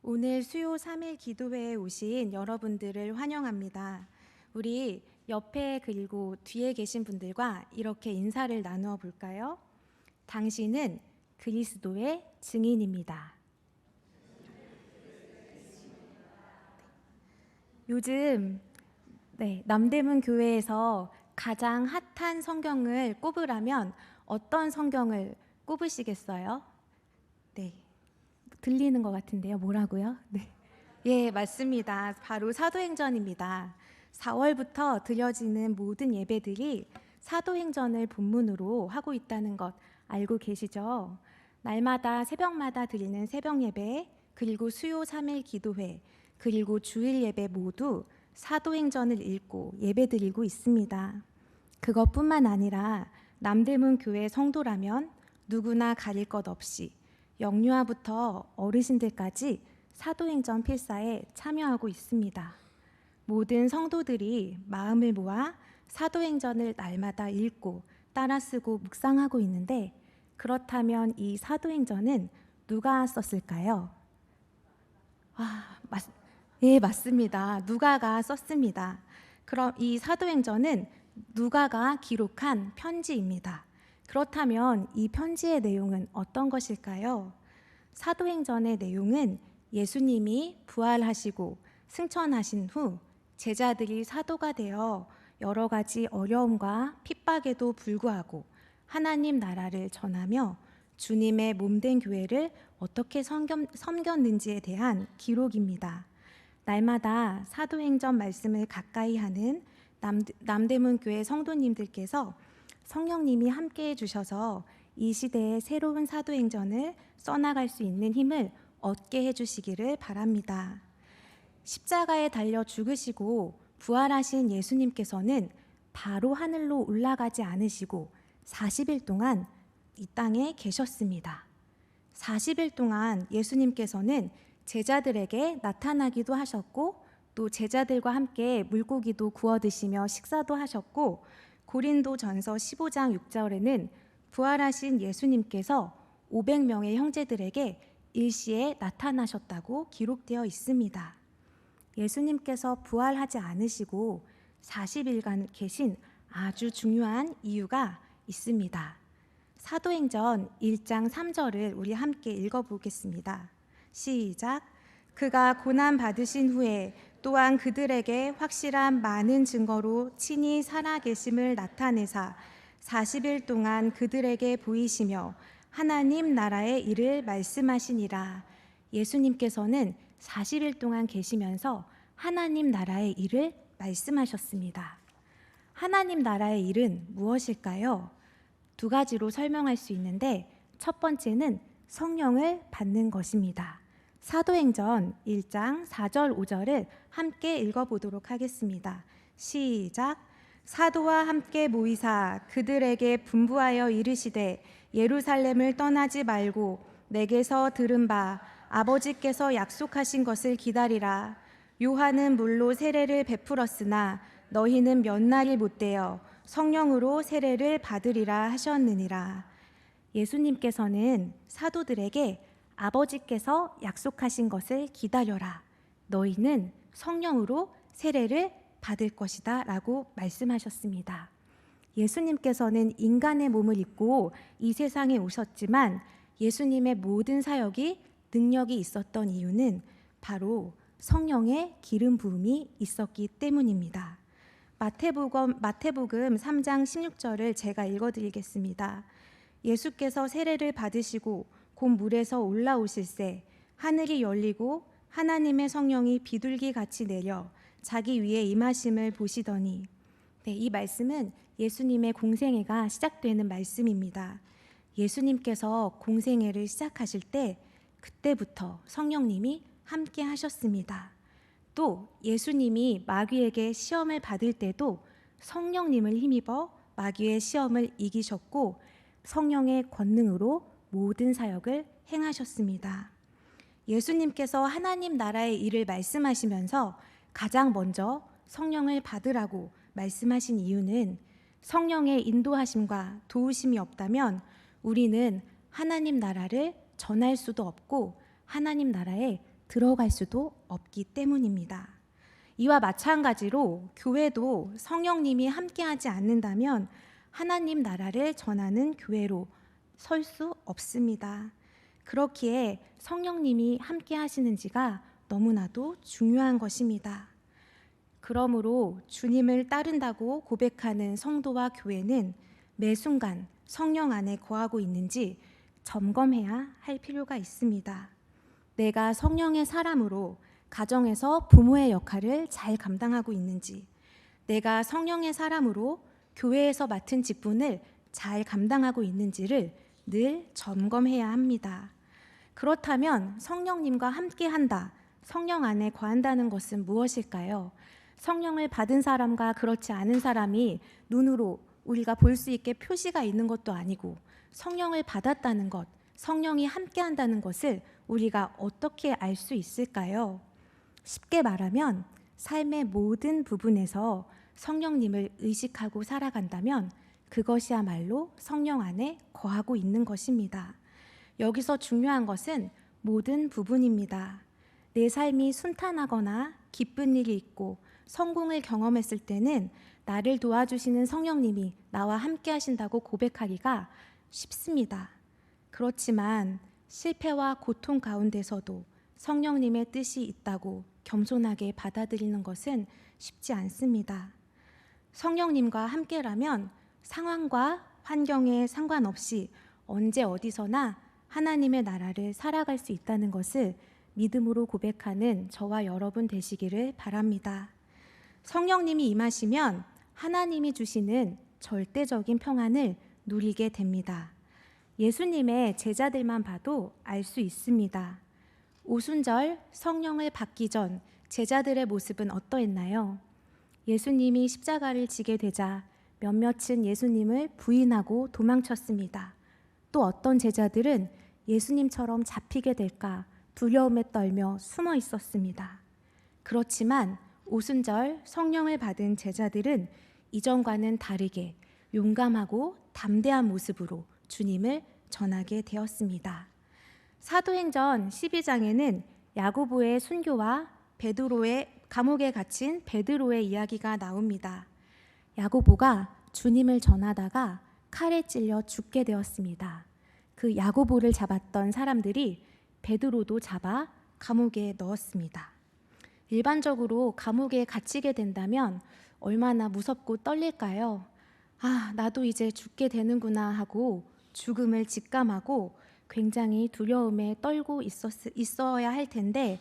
오늘 수요 3일 기도회에 오신 여러분들을 환영합니다. 우리 옆에 그리고 뒤에 계신 분들과 이렇게 인사를 나누어 볼까요? 당신은 그리스도의 증인입니다. 요즘 남대문 교회에서 가장 핫한 성경을 꼽으라면 어떤 성경을 꼽으시겠어요? 네, 들리는 것 같은데요. 뭐라고요? 네. 예, 맞습니다. 바로 사도행전입니다. 4월부터 드려지는 모든 예배들이 사도행전을 본문으로 하고 있다는 것 알고 계시죠? 날마다 새벽마다 드리는 새벽 예배, 그리고 수요 3일 기도회, 그리고 주일 예배 모두 사도행전을 읽고 예배드리고 있습니다. 그것뿐만 아니라 남대문 교회 성도라면 누구나 가릴 것 없이 영유아부터 어르신들까지 사도행전 필사에 참여하고 있습니다. 모든 성도들이 마음을 모아 사도행전을 날마다 읽고 따라 쓰고 묵상하고 있는데, 그렇다면 이 사도행전은 누가 썼을까요? 예, 맞습니다. 누가가 썼습니다. 그럼 이 사도행전은 누가가 기록한 편지입니다. 그렇다면 이 편지의 내용은 어떤 것일까요? 사도행전의 내용은 예수님이 부활하시고 승천하신 후 제자들이 사도가 되어 여러 가지 어려움과 핍박에도 불구하고 하나님 나라를 전하며 주님의 몸된 교회를 어떻게 섬겼는지에 대한 기록입니다. 날마다 사도행전 말씀을 가까이 하는 남대문 교회 성도님들께서 성령님이 함께해 주셔서 이 시대의 새로운 사도행전을 써나갈 수 있는 힘을 얻게 해주시기를 바랍니다. 십자가에 달려 죽으시고 부활하신 예수님께서는 바로 하늘로 올라가지 않으시고 40일 동안 이 땅에 계셨습니다. 40일 동안 예수님께서는 제자들에게 나타나기도 하셨고, 또 제자들과 함께 물고기도 구워 드시며 식사도 하셨고, 고린도전서 15장 6절에는 부활하신 예수님께서 500명의 형제들에게 일시에 나타나셨다고 기록되어 있습니다. 예수님께서 부활하지 않으시고 40일간 계신 아주 중요한 이유가 있습니다. 사도행전 1장 3절을 우리 함께 읽어보겠습니다. 시작. 그가 고난 받으신 후에 또한 그들에게 확실한 많은 증거로 친히 살아계심을 나타내사 40일 동안 그들에게 보이시며 하나님 나라의 일을 말씀하시니라. 예수님께서는 40일 동안 계시면서 하나님 나라의 일을 말씀하셨습니다. 하나님 나라의 일은 무엇일까요? 두 가지로 설명할 수 있는데, 첫 번째는 성령을 받는 것입니다. 사도행전 1장 4절 5절을 함께 읽어보도록 하겠습니다. 시작. 사도와 함께 모이사 그들에게 분부하여 이르시되 예루살렘을 떠나지 말고 내게서 들은 바 아버지께서 약속하신 것을 기다리라. 요한은 물로 세례를 베풀었으나 너희는 몇 날이 못되어 성령으로 세례를 받으리라 하셨느니라. 예수님께서는 사도들에게 아버지께서 약속하신 것을 기다려라. 너희는 성령으로 세례를 받을 것이다 라고 말씀하셨습니다. 예수님께서는 인간의 몸을 입고 이 세상에 오셨지만 예수님의 모든 사역이 능력이 있었던 이유는 바로 성령의 기름 부음이 있었기 때문입니다. 마태복음 3장 16절을 제가 읽어드리겠습니다. 예수께서 세례를 받으시고 곧 물에서 올라오실새 하늘이 열리고 하나님의 성령이 비둘기 같이 내려 자기 위에 임하심을 보시더니, 이 말씀은 예수님의 공생애가 시작되는 말씀입니다. 예수님께서 공생애를 시작하실 때 그때부터 성령님이 함께 하셨습니다. 또 예수님이 마귀에게 시험을 받을 때도 성령님을 힘입어 마귀의 시험을 이기셨고 성령의 권능으로 모든 사역을 행하셨습니다. 예수님께서 하나님 나라의 일을 말씀하시면서 가장 먼저 성령을 받으라고 말씀하신 이유는 성령의 인도하심과 도우심이 없다면 우리는 하나님 나라를 전할 수도 없고 하나님 나라에 들어갈 수도 없기 때문입니다. 이와 마찬가지로 교회도 성령님이 함께하지 않는다면 하나님 나라를 전하는 교회로 설 수 없습니다. 그렇기에 성령님이 함께 하시는지가 너무나도 중요한 것입니다. 그러므로 주님을 따른다고 고백하는 성도와 교회는 매 순간 성령 안에 거하고 있는지 점검해야 할 필요가 있습니다. 내가 성령의 사람으로 가정에서 부모의 역할을 잘 감당하고 있는지, 내가 성령의 사람으로 교회에서 맡은 직분을 잘 감당하고 있는지를 늘 점검해야 합니다. 그렇다면 성령님과 함께한다, 성령 안에 거한다는 것은 무엇일까요? 성령을 받은 사람과 그렇지 않은 사람이 눈으로 우리가 볼 수 있게 표시가 있는 것도 아니고, 성령을 받았다는 것, 성령이 함께한다는 것을 우리가 어떻게 알 수 있을까요? 쉽게 말하면 삶의 모든 부분에서 성령님을 의식하고 살아간다면 그것이야말로 성령 안에 거하고 있는 것입니다. 여기서 중요한 것은 모든 부분입니다. 내 삶이 순탄하거나 기쁜 일이 있고 성공을 경험했을 때는 나를 도와주시는 성령님이 나와 함께 하신다고 고백하기가 쉽습니다. 그렇지만 실패와 고통 가운데서도 성령님의 뜻이 있다고 겸손하게 받아들이는 것은 쉽지 않습니다. 성령님과 함께라면 상황과 환경에 상관없이 언제 어디서나 하나님의 나라를 살아갈 수 있다는 것을 믿음으로 고백하는 저와 여러분 되시기를 바랍니다. 성령님이 임하시면 하나님이 주시는 절대적인 평안을 누리게 됩니다. 예수님의 제자들만 봐도 알 수 있습니다. 오순절 성령을 받기 전 제자들의 모습은 어떠했나요? 예수님이 십자가를 지게 되자 몇몇은 예수님을 부인하고 도망쳤습니다. 또 어떤 제자들은 예수님처럼 잡히게 될까 두려움에 떨며 숨어 있었습니다. 그렇지만 오순절 성령을 받은 제자들은 이전과는 다르게 용감하고 담대한 모습으로 주님을 전하게 되었습니다. 사도행전 12장에는 야고보의 순교와 베드로의 감옥에 갇힌 베드로의 이야기가 나옵니다. 야고보가 주님을 전하다가 칼에 찔려 죽게 되었습니다. 그 야고보를 잡았던 사람들이 베드로도 잡아 감옥에 넣었습니다. 일반적으로 감옥에 갇히게 된다면 얼마나 무섭고 떨릴까요? 아, 나도 이제 죽게 되는구나 하고 죽음을 직감하고 굉장히 두려움에 떨고 있어야 할 텐데,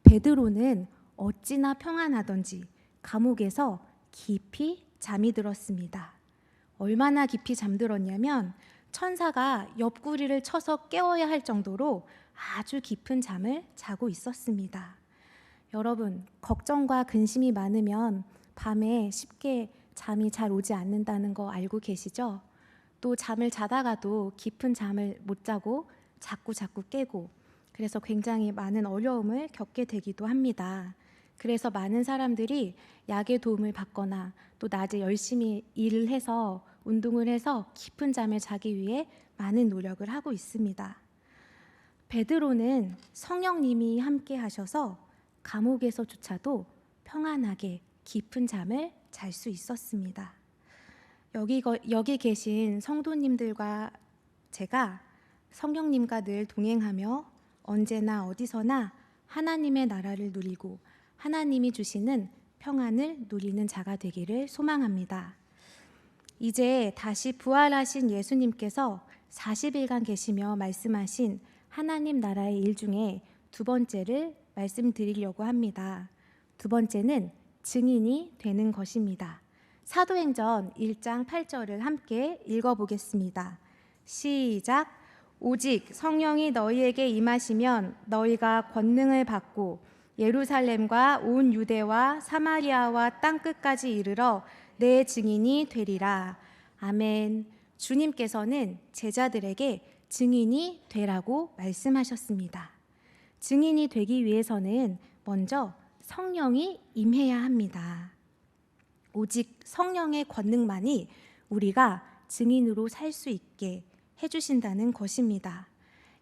베드로는 어찌나 평안하던지 감옥에서 깊이 잠이 들었습니다. 얼마나 깊이 잠들었냐면 천사가 옆구리를 쳐서 깨워야 할 정도로 아주 깊은 잠을 자고 있었습니다. 여러분, 걱정과 근심이 많으면 밤에 쉽게 잠이 잘 오지 않는다는 거 알고 계시죠? 또 잠을 자다가도 깊은 잠을 못 자고 자꾸 깨고, 그래서 굉장히 많은 어려움을 겪게 되기도 합니다. 그래서 많은 사람들이 약의 도움을 받거나 또 낮에 열심히 일을 해서 운동을 해서 깊은 잠을 자기 위해 많은 노력을 하고 있습니다. 베드로는 성령님이 함께 하셔서 감옥에서조차도 평안하게 깊은 잠을 잘 수 있었습니다. 여기 계신 성도님들과 제가 성령님과 늘 동행하며 언제나 어디서나 하나님의 나라를 누리고 하나님이 주시는 평안을 누리는 자가 되기를 소망합니다. 이제 다시 부활하신 예수님께서 40일간 계시며 말씀하신 하나님 나라의 일 중에 두 번째를 말씀드리려고 합니다. 두 번째는 증인이 되는 것입니다. 사도행전 1장 8절을 함께 읽어보겠습니다. 시작. 오직 성령이 너희에게 임하시면 너희가 권능을 받고 예루살렘과 온 유대와 사마리아와 땅끝까지 이르러 내 증인이 되리라. 아멘. 주님께서는 제자들에게 증인이 되라고 말씀하셨습니다. 증인이 되기 위해서는 먼저 성령이 임해야 합니다. 오직 성령의 권능만이 우리가 증인으로 살 수 있게 해주신다는 것입니다.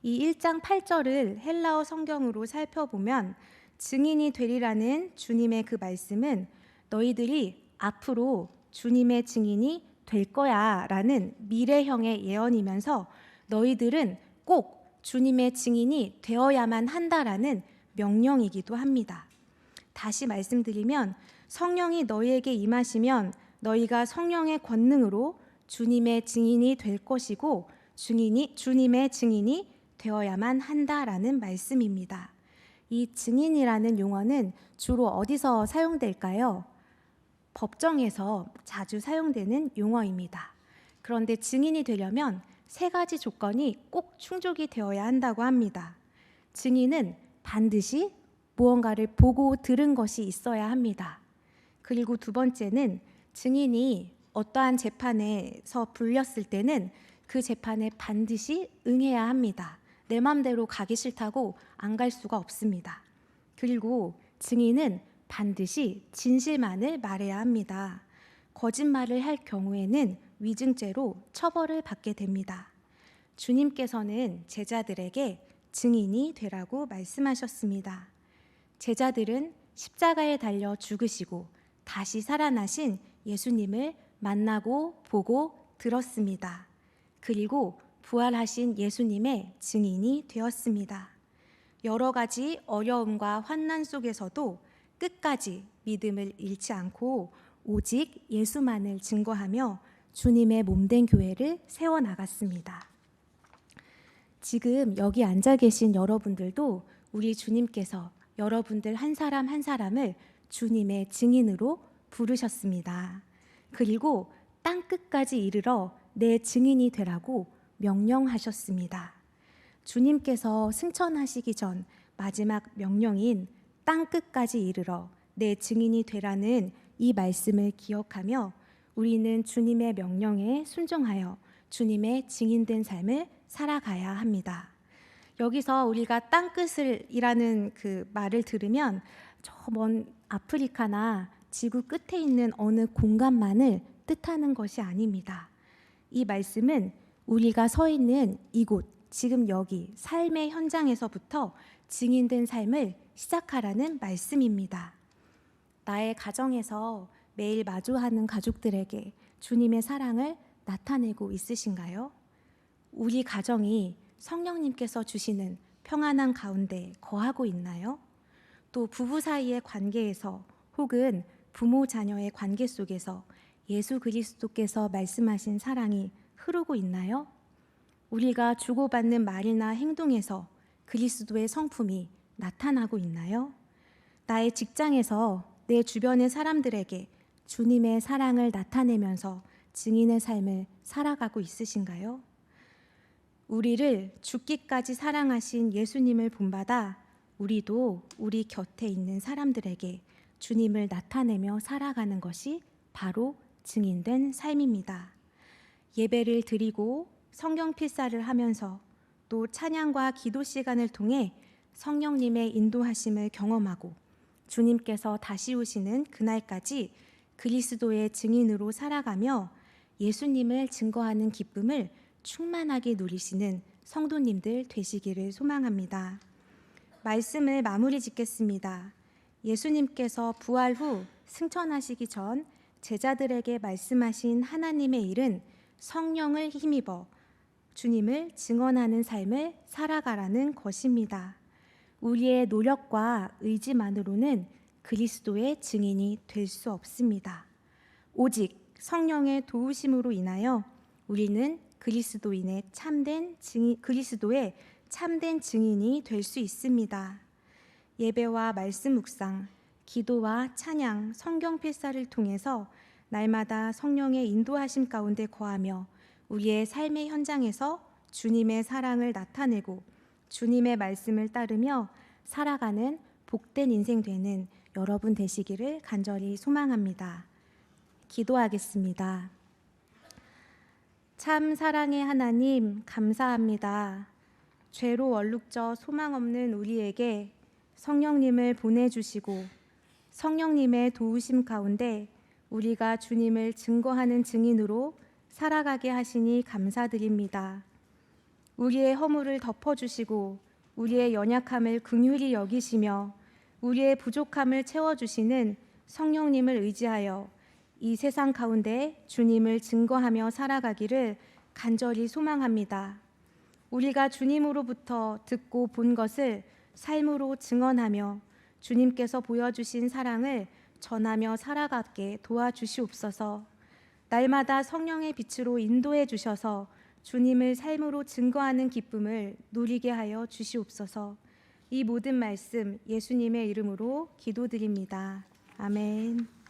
이 1장 8절을 헬라어 성경으로 살펴보면 증인이 되리라는 주님의 그 말씀은 너희들이 앞으로 주님의 증인이 될 거야 라는 미래형의 예언이면서 너희들은 꼭 주님의 증인이 되어야만 한다라는 명령이기도 합니다. 다시 말씀드리면 성령이 너희에게 임하시면 너희가 성령의 권능으로 주님의 증인이 될 것이고 주님의 증인이 되어야만 한다라는 말씀입니다. 이 증인이라는 용어는 주로 어디서 사용될까요? 법정에서 자주 사용되는 용어입니다. 그런데 증인이 되려면 세 가지 조건이 꼭 충족이 되어야 한다고 합니다. 증인은 반드시 무언가를 보고 들은 것이 있어야 합니다. 그리고 두 번째는 증인이 어떠한 재판에서 불렸을 때는 그 재판에 반드시 응해야 합니다. 내 맘대로 가기 싫다고 안 갈 수가 없습니다. 그리고 증인은 반드시 진실만을 말해야 합니다. 거짓말을 할 경우에는 위증죄로 처벌을 받게 됩니다. 주님께서는 제자들에게 증인이 되라고 말씀하셨습니다. 제자들은 십자가에 달려 죽으시고 다시 살아나신 예수님을 만나고 보고 들었습니다. 그리고 부활하신 예수님의 증인이 되었습니다. 여러 가지 어려움과 환난 속에서도 끝까지 믿음을 잃지 않고 오직 예수만을 증거하며 주님의 몸된 교회를 세워나갔습니다. 지금 여기 앉아 계신 여러분들도 우리 주님께서 여러분들 한 사람 한 사람을 주님의 증인으로 부르셨습니다. 그리고 땅 끝까지 이르러 내 증인이 되라고 명령하셨습니다. 주님께서 승천하시기 전 마지막 명령인 땅 끝까지 이르러 내 증인이 되라는 이 말씀을 기억하며 우리는 주님의 명령에 순종하여 주님의 증인된 삶을 살아가야 합니다. 여기서 우리가 땅끝이라는 그 말을 들으면 저 먼 아프리카나 지구 끝에 있는 어느 공간만을 뜻하는 것이 아닙니다. 이 말씀은 우리가 서 있는 이곳, 지금 여기 삶의 현장에서부터 증인된 삶을 시작하라는 말씀입니다. 나의 가정에서 매일 마주하는 가족들에게 주님의 사랑을 나타내고 있으신가요? 우리 가정이 성령님께서 주시는 평안한 가운데 거하고 있나요? 또 부부 사이의 관계에서 혹은 부모 자녀의 관계 속에서 예수 그리스도께서 말씀하신 사랑이 흐르고 있나요? 우리가 주고받는 말이나 행동에서 그리스도의 성품이 나타나고 있나요? 나의 직장에서 내 주변의 사람들에게 주님의 사랑을 나타내면서 증인의 삶을 살아가고 있으신가요? 우리를 죽기까지 사랑하신 예수님을 본받아 우리도 우리 곁에 있는 사람들에게 주님을 나타내며 살아가는 것이 바로 증인된 삶입니다. 예배를 드리고 성경 필사를 하면서 또 찬양과 기도 시간을 통해 성령님의 인도하심을 경험하고 주님께서 다시 오시는 그날까지 그리스도의 증인으로 살아가며 예수님을 증거하는 기쁨을 충만하게 누리시는 성도님들 되시기를 소망합니다. 말씀을 마무리 짓겠습니다. 예수님께서 부활 후 승천하시기 전 제자들에게 말씀하신 하나님의 일은 성령을 힘입어 주님을 증언하는 삶을 살아가라는 것입니다. 우리의 노력과 의지만으로는 그리스도의 증인이 될 수 없습니다. 오직 성령의 도우심으로 인하여 우리는 그리스도의 참된 증인이 될 수 있습니다. 예배와 말씀 묵상, 기도와 찬양, 성경 필사를 통해서 날마다 성령의 인도하심 가운데 거하며 우리의 삶의 현장에서 주님의 사랑을 나타내고 주님의 말씀을 따르며 살아가는 복된 인생 되는 여러분 되시기를 간절히 소망합니다. 기도하겠습니다. 참 사랑의 하나님, 감사합니다. 죄로 얼룩져 소망 없는 우리에게 성령님을 보내주시고 성령님의 도우심 가운데 우리가 주님을 증거하는 증인으로 살아가게 하시니 감사드립니다. 우리의 허물을 덮어주시고 우리의 연약함을 긍휼히 여기시며 우리의 부족함을 채워주시는 성령님을 의지하여 이 세상 가운데 주님을 증거하며 살아가기를 간절히 소망합니다. 우리가 주님으로부터 듣고 본 것을 삶으로 증언하며 주님께서 보여주신 사랑을 전하며 살아가게 도와주시옵소서. 날마다 성령의 빛으로 인도해 주셔서 주님을 삶으로 증거하는 기쁨을 누리게 하여 주시옵소서. 이 모든 말씀 예수님의 이름으로 기도드립니다. 아멘.